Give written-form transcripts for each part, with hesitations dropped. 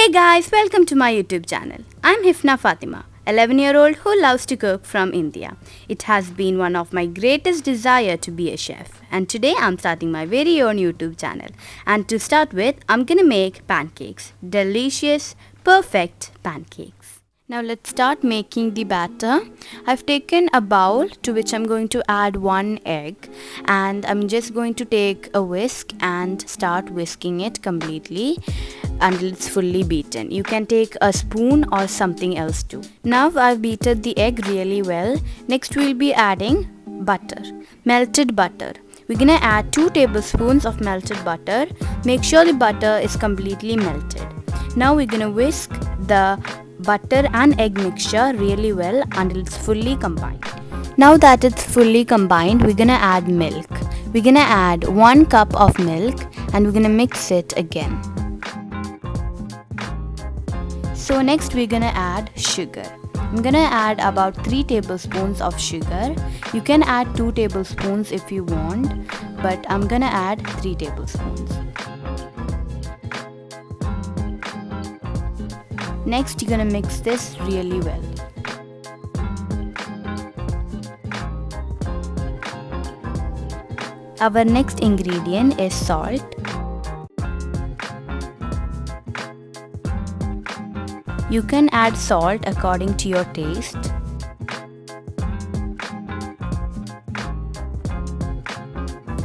Hey guys, welcome to my YouTube channel. I'm Hifna Fatima, 11-year-old who loves to cook from India. It has been one of my greatest desire to be a chef, and today I'm starting my very own YouTube channel. And to start with, I'm gonna make pancakes. Delicious, perfect pancakes. Now let's start making the batter. I've taken a bowl to which I'm going to add 1 egg, and I'm just going to take a whisk and start whisking it completely until it's fully beaten. You can take a spoon or something else too. Now I've beaten the egg really well. Next we'll be adding butter, melted butter. We're gonna add 2 tablespoons of melted butter. Make sure the butter is completely melted. Now we're gonna whisk the butter and egg mixture really well until it's fully combined. Now that it's fully combined, we're gonna add milk. We're gonna add 1 cup of milk and we're gonna mix it again. So next we're gonna add sugar. I'm gonna add about 3 tablespoons of sugar. You can add 2 tablespoons if you want, but I'm gonna add 3 tablespoons. Next, you're gonna mix this really well. Our next ingredient is salt. You can add salt according to your taste.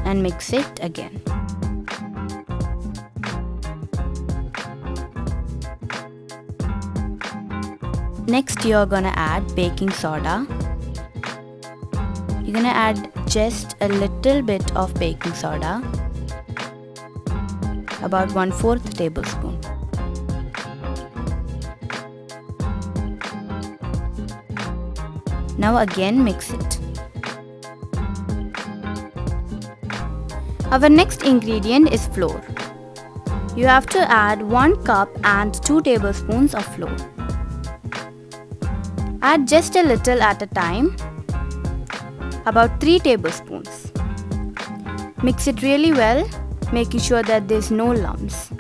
And mix it again. Next, you're gonna add baking soda. You're gonna add just a little bit of baking soda, about 1/4 tablespoon. Now again mix it. Our next ingredient is flour. You have to add 1 cup and 2 tablespoons of flour. Add just a little at a time, about 3 tablespoons. Mix it really well, making sure that there's no lumps.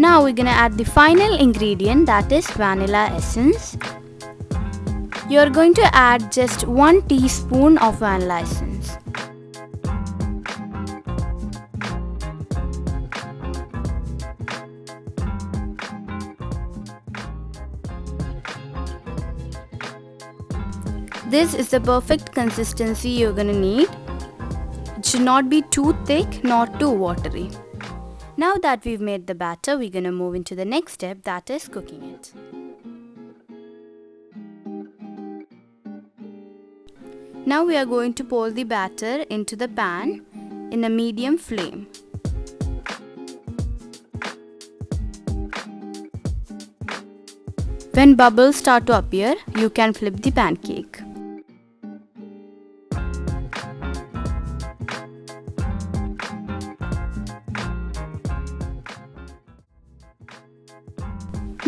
Now we're gonna add the final ingredient, that is vanilla essence. You're going to add just 1 teaspoon of vanilla essence. This is the perfect consistency you're gonna need. It should not be too thick, not too watery. Now that we've made the batter, we're gonna move into the next step, that is cooking it. Now we are going to pour the batter into the pan in a medium flame. When bubbles start to appear, you can flip the pancake.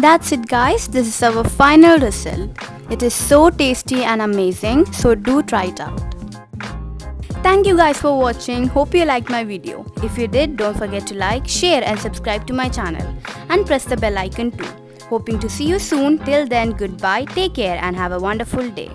That's it guys, this is our final result. It is so tasty and amazing, so do try it out. Thank you guys for watching, hope you liked my video. If you did, don't forget to like, share and subscribe to my channel. And press the bell icon too. Hoping to see you soon, till then goodbye, take care and have a wonderful day.